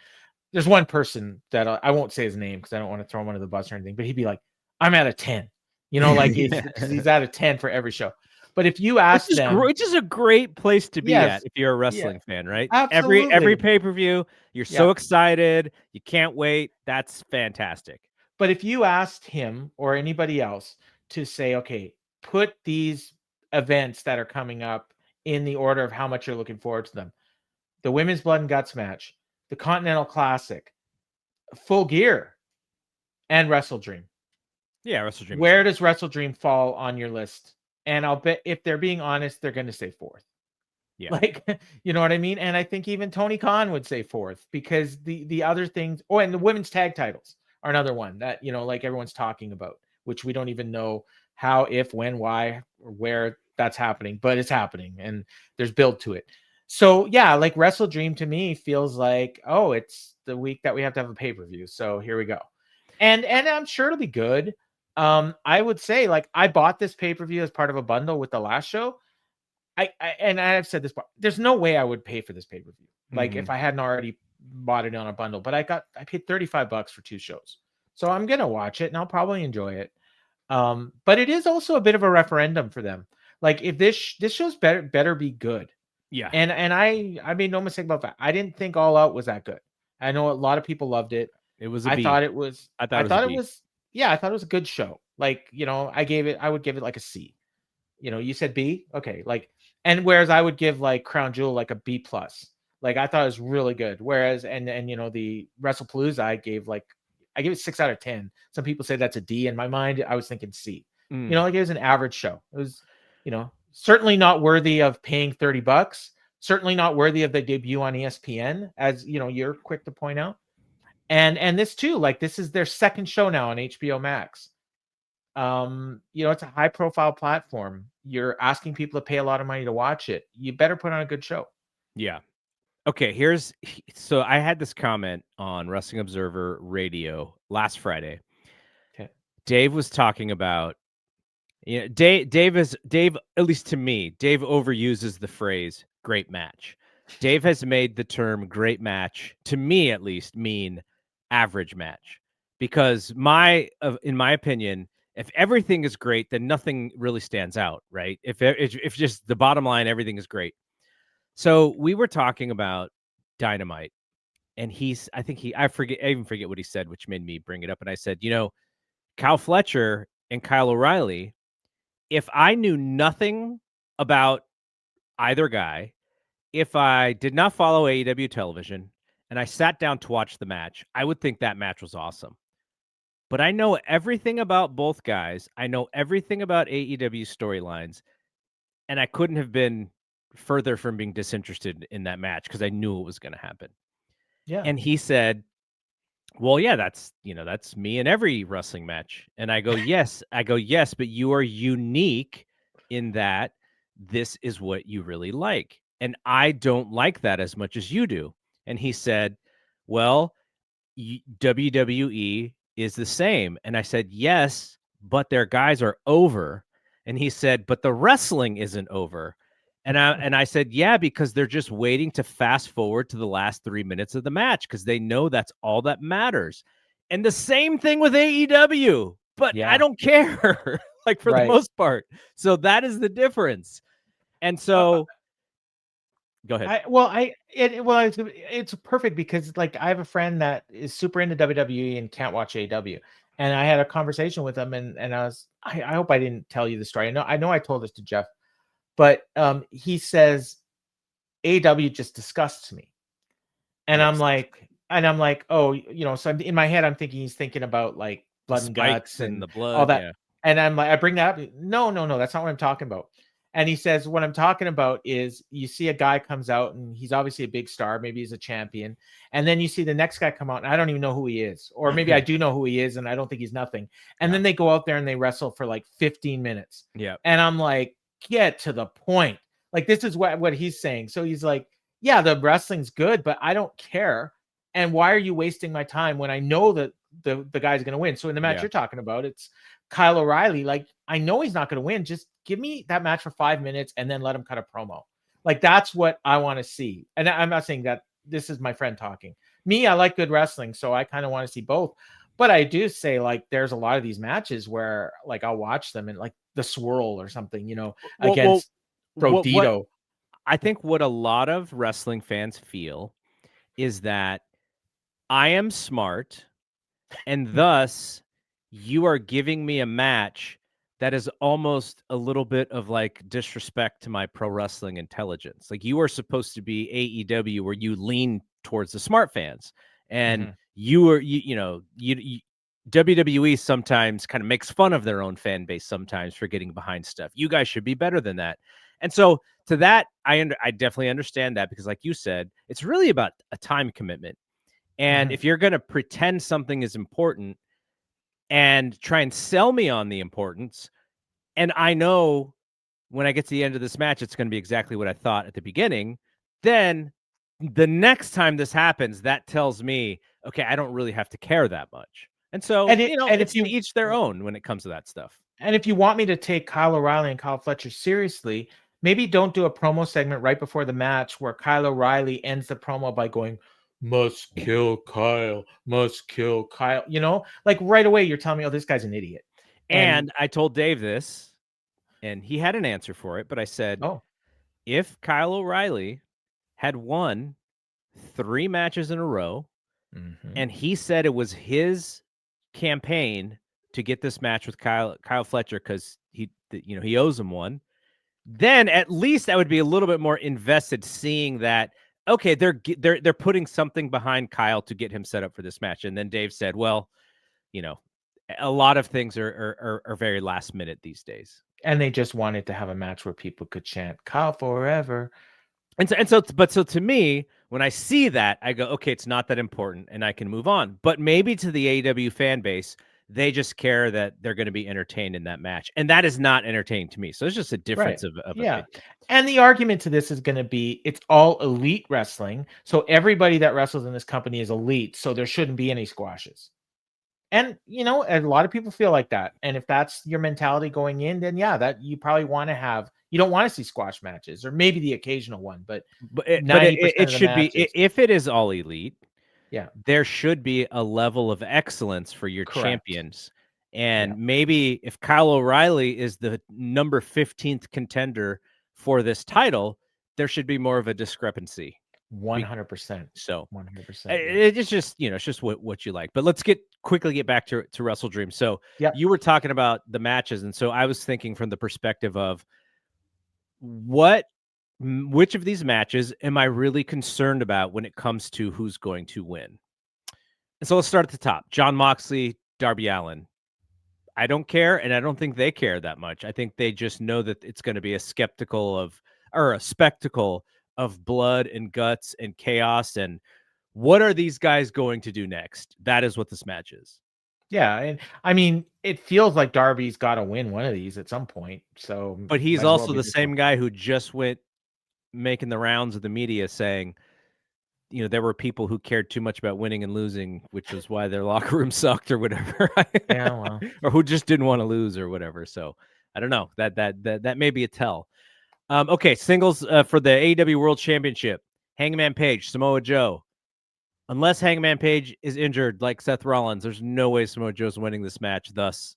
Speaker 2: there's one person that I won't say his name because I don't want to throw him under the bus or anything, but he'd be like, I'm at a 10, like he's at a 10 for every show. But if you ask them,
Speaker 1: which is a great place to be at if you're a wrestling fan, right?
Speaker 2: Absolutely.
Speaker 1: Every pay-per-view, you're so excited, you can't wait. That's fantastic.
Speaker 2: But if you asked him or anybody else to say, okay, put these events that are coming up in the order of how much you're looking forward to them: the Women's Blood and Guts match, the Continental Classic, Full Gear, and WrestleDream.
Speaker 1: Yeah, WrestleDream.
Speaker 2: Where does WrestleDream fall on your list? And I'll bet if they're being honest, they're going to say 4th. Yeah. Like, you know what I mean? And I think even Tony Khan would say 4th because the other things, and the women's tag titles are another one that, like everyone's talking about, which we don't even know how, if, when, why, or where that's happening, but it's happening and there's build to it. So yeah, like WrestleDream to me feels like, oh, it's the week that we have to have a pay-per-view. So here we go. And I'm sure it'll be good. I would say, like, I bought this pay-per-view as part of a bundle with the last show. I've said this, there's no way I would pay for this pay-per-view. Like if I hadn't already bought it on a bundle, but I paid $35 for 2 shows. So I'm going to watch it and I'll probably enjoy it. But it is also a bit of a referendum for them. Like if this show's better be good.
Speaker 1: Yeah.
Speaker 2: And I made no mistake about that. I didn't think All Out was that good. I know a lot of people loved it.
Speaker 1: It was
Speaker 2: I thought it was a good show. Like, I would give it like a C. You said B? Okay. Like, and whereas I would give like Crown Jewel like a B+. Like I thought it was really good. Whereas and the WrestlePalooza I gave it 6 out of 10. Some people say that's a D. In my mind, I was thinking C. Like it was an average show. It was, certainly not worthy of paying $30. Certainly not worthy of the debut on ESPN, as you're quick to point out. And this too, like this is their second show now on HBO Max. It's a high profile platform. You're asking people to pay a lot of money to watch it. You better put on a good show.
Speaker 1: Yeah. Okay, so I had this comment on Wrestling Observer Radio last Friday.
Speaker 2: Okay.
Speaker 1: Dave was talking about, Dave, at least to me, Dave overuses the phrase great match. Dave has made the term great match, to me at least, mean average match. Because in my opinion, If everything is great, then nothing really stands out, right? If just the bottom line, everything is great. So we were talking about Dynamite, and I even forget what he said, which made me bring it up. And I said, Kyle Fletcher and Kyle O'Reilly, if I knew nothing about either guy, if I did not follow AEW television and I sat down to watch the match, I would think that match was awesome. But I know everything about both guys. I know everything about AEW storylines, and I couldn't have been further from being disinterested in that match because I knew it was going to happen.
Speaker 2: Yeah.
Speaker 1: And he said, well, yeah, that's me in every wrestling match. And I go, yes, but you are unique in that this is what you really like. And I don't like that as much as you do. And he said, well, WWE is the same. And I said, yes, but their guys are over. And he said, but the wrestling isn't over. And I said, yeah, because they're just waiting to fast forward to the last 3 minutes of the match because they know that's all that matters. And the same thing with AEW, but I don't care, like for the most part. So that is the difference. And so go ahead.
Speaker 2: It's perfect because like I have a friend that is super into WWE and can't watch AEW. And I had a conversation with him and I hope I didn't tell you the story. I know I told this to Jeff, but he says AEW just disgusts me. And
Speaker 1: Yes.
Speaker 2: I'm like, oh, so in my head, I'm thinking he's thinking about like blood and guts
Speaker 1: and the blood,
Speaker 2: all that.
Speaker 1: yeah.
Speaker 2: And I'm like, I bring that up. No, that's not what I'm talking about. And he says, what I'm talking about is you see a guy comes out and he's obviously a big star. Maybe he's a champion. And then you see the next guy come out and I don't even know who he is. Or maybe I do know who he is and I don't think he's nothing. And then they go out there and they wrestle for like 15 minutes.
Speaker 1: Yeah.
Speaker 2: And I'm like, get to the point. Like, this is what he's saying. So he's like, yeah, the wrestling's good, but I don't care. And why are you wasting my time when I know that the guy's going to win? So in the match you're talking about, it's Kyle O'Reilly. Like, I know he's not going to win. Just give me that match for 5 minutes and then let him cut a promo. Like, that's what I want to see. And I'm not saying that this is my friend talking. Me, I like good wrestling, so I kind of want to see both. But I do say, like, there's a lot of these matches where, like, I'll watch them and, like, the Swirl or something, against Prodito.
Speaker 1: I think what a lot of wrestling fans feel is that I am smart, and thus you are giving me a match that is almost a little bit of like disrespect to my pro wrestling intelligence. Like, you are supposed to be AEW where you lean towards the smart fans, and WWE sometimes kind of makes fun of their own fan base sometimes for getting behind stuff. You guys should be better than that. And so to that, I definitely understand that because, like you said, it's really about a time commitment. And if you're going to pretend something is important and try and sell me on the importance, and I know when I get to the end of this match, it's going to be exactly what I thought at the beginning, then the next time this happens, that tells me, okay, I don't really have to care that much. And so, it's to each their own when it comes to that stuff.
Speaker 2: And if you want me to take Kyle O'Reilly and Kyle Fletcher seriously, maybe don't do a promo segment right before the match where Kyle O'Reilly ends the promo by going, must kill Kyle, like right away you're telling me, oh, this guy's an idiot.
Speaker 1: And I told Dave this, and he had an answer for it, but I said, if Kyle O'Reilly had won 3 matches in a row, and he said it was his campaign to get this match with Kyle Fletcher because he owes him one, then at least I would be a little bit more invested seeing that, okay, they're putting something behind Kyle to get him set up for this match. And then Dave said, well, a lot of things are very last minute these days.
Speaker 2: And they just wanted to have a match where people could chant Kyle forever.
Speaker 1: So to me, when I see that, I go, okay, it's not that important and I can move on. But maybe to the AEW fan base, they just care that they're going to be entertained in that match. And that is not entertaining to me. So it's just a difference of opinion.
Speaker 2: And the argument to this is going to be, it's all elite wrestling. So everybody that wrestles in this company is elite. So there shouldn't be any squashes. And, a lot of people feel like that. And if that's your mentality going in, then that you probably want to have, you don't want to see squash matches or maybe the occasional one, but
Speaker 1: it should be, if it is all elite,
Speaker 2: yeah,
Speaker 1: there should be a level of excellence for your champions. And maybe if Kyle O'Reilly is the number 15th contender for this title, there should be more of a discrepancy.
Speaker 2: 100%.
Speaker 1: So
Speaker 2: 100%.
Speaker 1: it's just, it's just what you like. But let's quickly get back to WrestleDream. So you were talking about the matches. And so I was thinking from the perspective of which of these matches am I really concerned about when it comes to who's going to win? And so let's start at the top. Jon Moxley, Darby Allin. I don't care, and I don't think they care that much. I think they just know that it's going to be a spectacle of blood and guts and chaos. And what are these guys going to do next? That is what this match is.
Speaker 2: Yeah, and I mean, it feels like Darby's got to win one of these at some point. So,
Speaker 1: but he's also the same guy who just went making the rounds of the media saying, there were people who cared too much about winning and losing, which was why their locker room sucked or whatever.
Speaker 2: Yeah, well.
Speaker 1: Or who just didn't want to lose or whatever. So I don't know. That may be a tell. Okay, singles for the AEW World Championship. Hangman Page, Samoa Joe. Unless Hangman Page is injured like Seth Rollins, there's no way Samoa Joe's winning this match. Thus,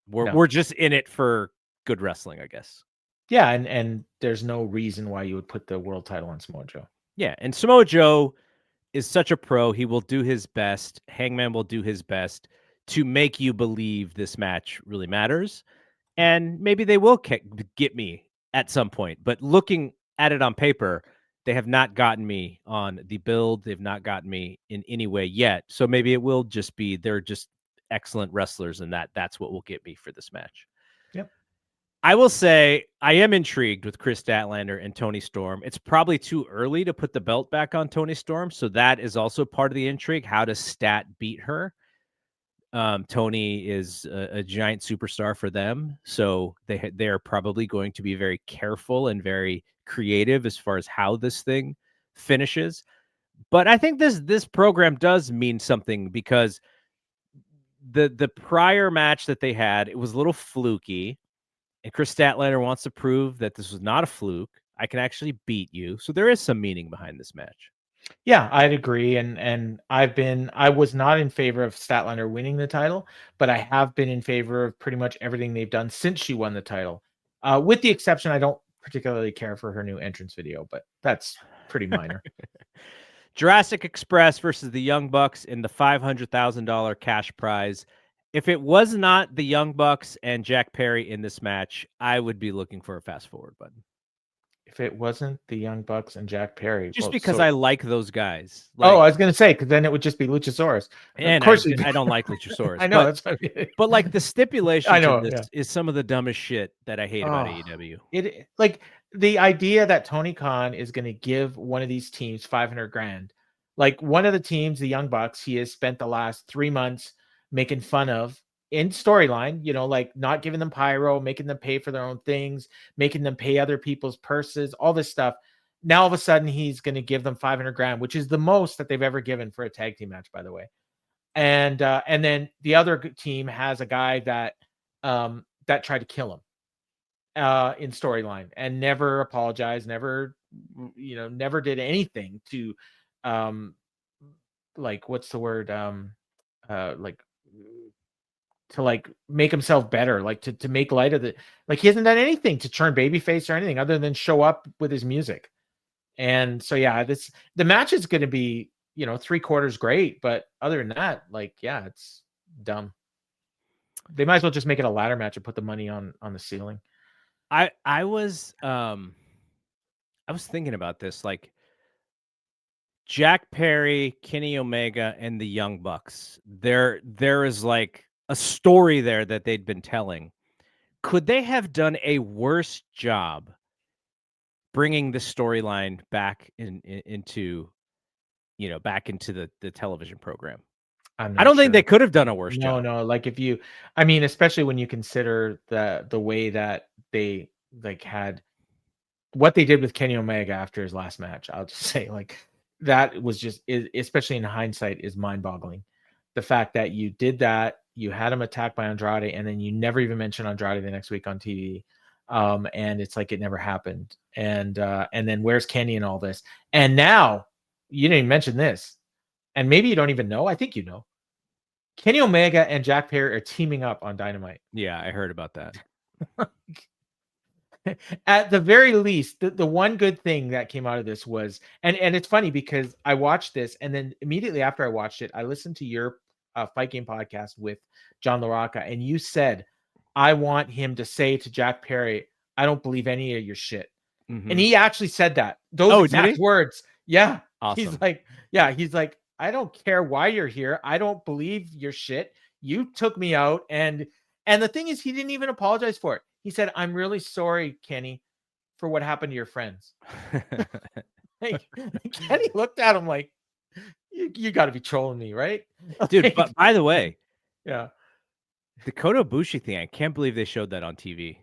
Speaker 1: we're just in it for good wrestling, I guess.
Speaker 2: Yeah, and there's no reason why you would put the world title on Samoa Joe.
Speaker 1: Yeah, and Samoa Joe is such a pro. He will do his best. Hangman will do his best to make you believe this match really matters. And maybe they will get me at some point. But looking at it on paper, they have not gotten me on the build. They've not gotten me in any way yet. So maybe it will just be they're just excellent wrestlers, and that's what will get me for this match.
Speaker 2: Yep.
Speaker 1: I will say I am intrigued with Chris Statlander and Tony Storm. It's probably too early to put the belt back on Tony Storm, so that is also part of the intrigue. How does Stat beat her? Tony is a giant superstar for them, so they're probably going to be very careful and very creative as far as how this thing finishes. But I think this program does mean something because the prior match that they had, it was a little fluky. And Chris Statlander wants to prove that this was not a fluke. I can actually beat you. So there is some meaning behind this match.
Speaker 2: Yeah, I'd agree. And I was not in favor of Statlander winning the title, but I have been in favor of pretty much everything they've done since she won the title. With the exception, I don't particularly care for her new entrance video, but that's pretty minor.
Speaker 1: Jurassic Express versus the Young Bucks in the $500,000 cash prize. If it was not the Young Bucks and Jack Perry in this match, I would be looking for a fast forward button.
Speaker 2: If it wasn't the Young Bucks and Jack Perry.
Speaker 1: Just because I like those guys.
Speaker 2: I was going to say, because then it would just be Luchasaurus.
Speaker 1: And of course, I don't like Luchasaurus.
Speaker 2: I know. That's what I mean.
Speaker 1: But like the stipulation
Speaker 2: to
Speaker 1: this is some of the dumbest shit that I hate about AEW.
Speaker 2: It like the idea that Tony Khan is going to give one of these teams $500,000. Like one of the teams, the Young Bucks, he has spent the last 3 months making fun of in storyline, like not giving them pyro, making them pay for their own things, making them pay other people's purses, all this stuff. Now, all of a sudden, he's going to give them $500,000, which is the most that they've ever given for a tag team match, by the way. And then the other team has a guy that tried to kill him in storyline and never apologized, never did anything to, like, what's the word? To like make himself better, like to make light of the, like he hasn't done anything to turn babyface or anything other than show up with his music. And so, yeah, the match is going to be, 3/4 great, but other than that, like, yeah, it's dumb. They might as well just make it a ladder match and put the money on the ceiling.
Speaker 1: I was thinking about this, like Jack Perry, Kenny Omega, and the Young Bucks. There is like a story there that they'd been telling. Could they have done a worse job bringing the storyline back into the television program? I don't think they could have done a worse job.
Speaker 2: No. Like especially when you consider the way that they like had what they did with Kenny Omega after his last match. I'll just say, like, that was just, especially in hindsight, is mind-boggling. The fact that you did that, you had him attacked by Andrade, and then you never even mentioned Andrade the next week on TV. And it's like it never happened. And then where's Kenny and all this? And now you didn't even mention this. And maybe you don't even know. I think you know. Kenny Omega and Jack Perry are teaming up on Dynamite.
Speaker 1: Yeah, I heard about that.
Speaker 2: At the very least, the one good thing that came out of this was, and it's funny because I watched this, and then immediately after I watched it, I listened to your Fight Game podcast with John LaRocca, and you said, I want him to say to Jack Perry, I don't believe any of your shit. And he actually said that. Those exact words. Yeah.
Speaker 1: Awesome.
Speaker 2: He's like, I don't care why you're here. I don't believe your shit. You took me out. And the thing is, he didn't even apologize for it. He said, I'm really sorry, Kenny, for what happened to your friends. Kenny looked at him like, you got to be trolling me, right?
Speaker 1: Dude, but by the way,
Speaker 2: yeah,
Speaker 1: the Kota Ibushi thing, I can't believe they showed that on TV.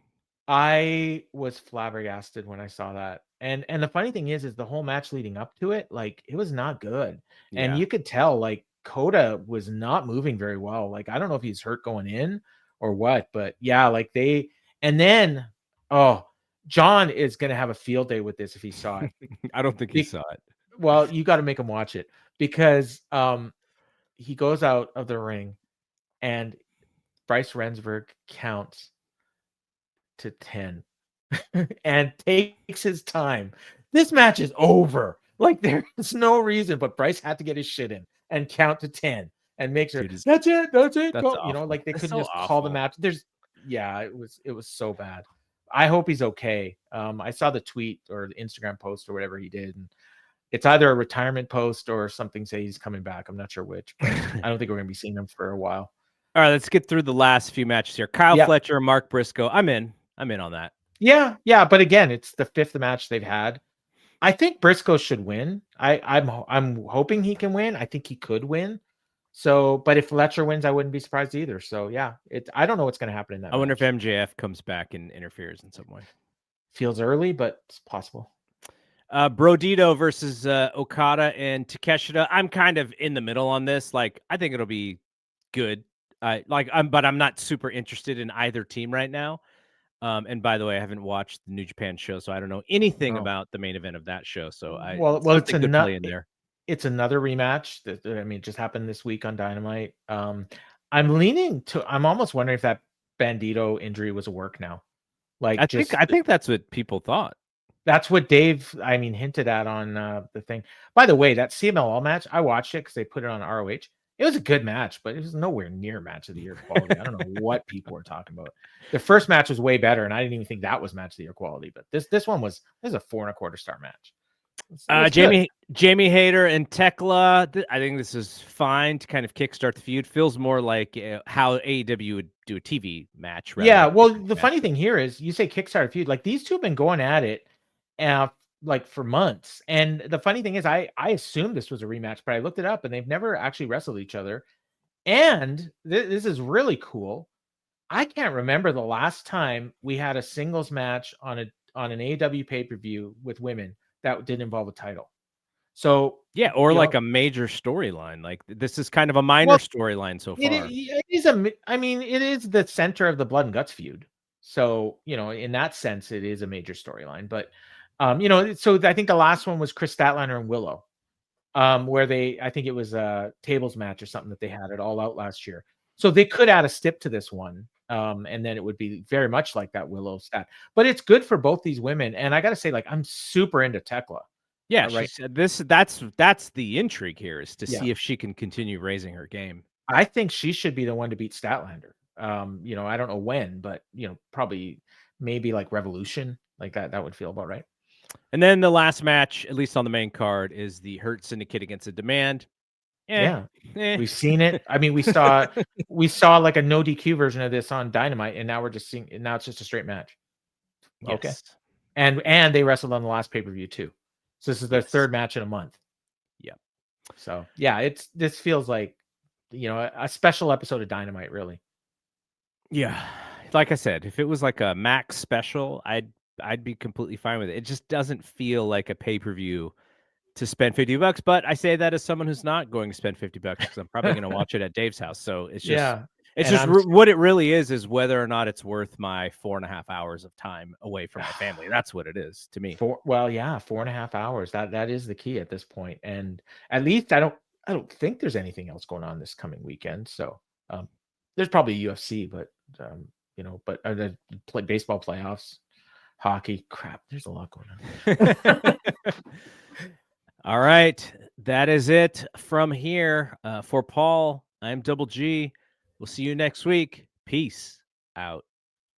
Speaker 2: I was flabbergasted when I saw that. And the funny thing is the whole match leading up to it, like, it was not good. Yeah. And you could tell, like, Kota was not moving very well. Like, I don't know if he's hurt going in or what, but yeah, like and then, John is going to have a field day with this if he saw it.
Speaker 1: I don't think he saw it.
Speaker 2: Well, you got to make him watch it because he goes out of the ring and Bryce Remsburg counts to 10 and takes his time. This match is over. Like, there's no reason, but Bryce had to get his shit in and count to 10 and make sure that's it. That's you know, like, they couldn't just call the match. It was so bad. I hope he's okay. I saw the tweet or the Instagram post or whatever he did, and it's either a retirement post or something say he's coming back. I'm not sure which, but I don't think we're gonna be seeing him for a while.
Speaker 1: All right, let's get through the last few matches here. Kyle Fletcher, Mark Briscoe. I'm in on that.
Speaker 2: Yeah, but again, it's the 5th match they've had. I think Briscoe should win. I'm hoping he can win. I think he could win. So, but if Fletcher wins, I wouldn't be surprised either. So yeah, I don't know what's going to happen in that.
Speaker 1: I wonder if MJF comes back and interferes in some way.
Speaker 2: Feels early, but it's possible.
Speaker 1: Brodito versus Okada and Takeshita. I'm kind of in the middle on this. Like, I think it'll be good. But I'm not super interested in either team right now. And by the way, I haven't watched the New Japan show, so I don't know anything about the main event of that show. So
Speaker 2: it's another in there. It's another rematch. It just happened this week on Dynamite. I'm almost wondering if that Bandito injury was a work now. Like,
Speaker 1: I think that's what people thought.
Speaker 2: That's what Dave, hinted at on the thing. By the way, that CMLL match, I watched it because they put it on ROH. It was a good match, but it was nowhere near match of the year quality. I don't know what people were talking about. The first match was way better, and I didn't even think that was match of the year quality. But this was a 4.25 star match.
Speaker 1: Jamie Hayter and Tekla. I think this is fine to kind of kickstart the feud. Feels more like how AEW would do a TV match.
Speaker 2: Yeah. Well, the funny thing here is you say kickstart a feud. Like, these two have been going at it, like, for months. And the funny thing is, I assumed this was a rematch, but I looked it up, and they've never actually wrestled each other. And this is really cool. I can't remember the last time we had a singles match on an AEW pay-per-view with women that didn't involve a title. So
Speaker 1: yeah, or like a major storyline. Like, this is kind of a minor storyline so far.
Speaker 2: It is the center of the Blood and Guts feud. So, in that sense, it is a major storyline. But so I think the last one was Chris Statlander and Willow, where I think it was a tables match or something that they had it All Out last year. So they could add a stip to this one. And then it would be very much like that Willow stat. But it's good for both these women. And I got to say, like, I'm super into Tekla.
Speaker 1: Yeah, right. That's the intrigue here, is to see if she can continue raising her game.
Speaker 2: I think she should be the one to beat Statlander. I don't know when, but probably maybe like Revolution, like that would feel about right.
Speaker 1: And then the last match, at least on the main card, is the Hurt Syndicate against the Demand.
Speaker 2: We've seen it. we saw like a no DQ version of this on Dynamite, and now we're just seeing. Now it's just a straight match.
Speaker 1: Yes.
Speaker 2: Okay, and they wrestled on the last pay-per-view too. So this is their third match in a month.
Speaker 1: Yep.
Speaker 2: So yeah, this feels like a special episode of Dynamite, really.
Speaker 1: Yeah, like I said, if it was like a Max special, I'd be completely fine with it. It just doesn't feel like a pay-per-view to spend $50, but I say that as someone who's not going to spend $50 because I'm probably going to watch it at Dave's house. So it's just, what it really is whether or not it's worth my 4.5 hours of time away from my family. That's what it is to me.
Speaker 2: 4.5 hours. That is the key at this point. And at least I don't I don't think there's anything else going on this coming weekend. So there's probably UFC, but but the baseball playoffs, hockey, crap. There's a lot going on.
Speaker 1: All right, that is it from here. For Paul, I'm Double G. We'll see you next week. Peace out.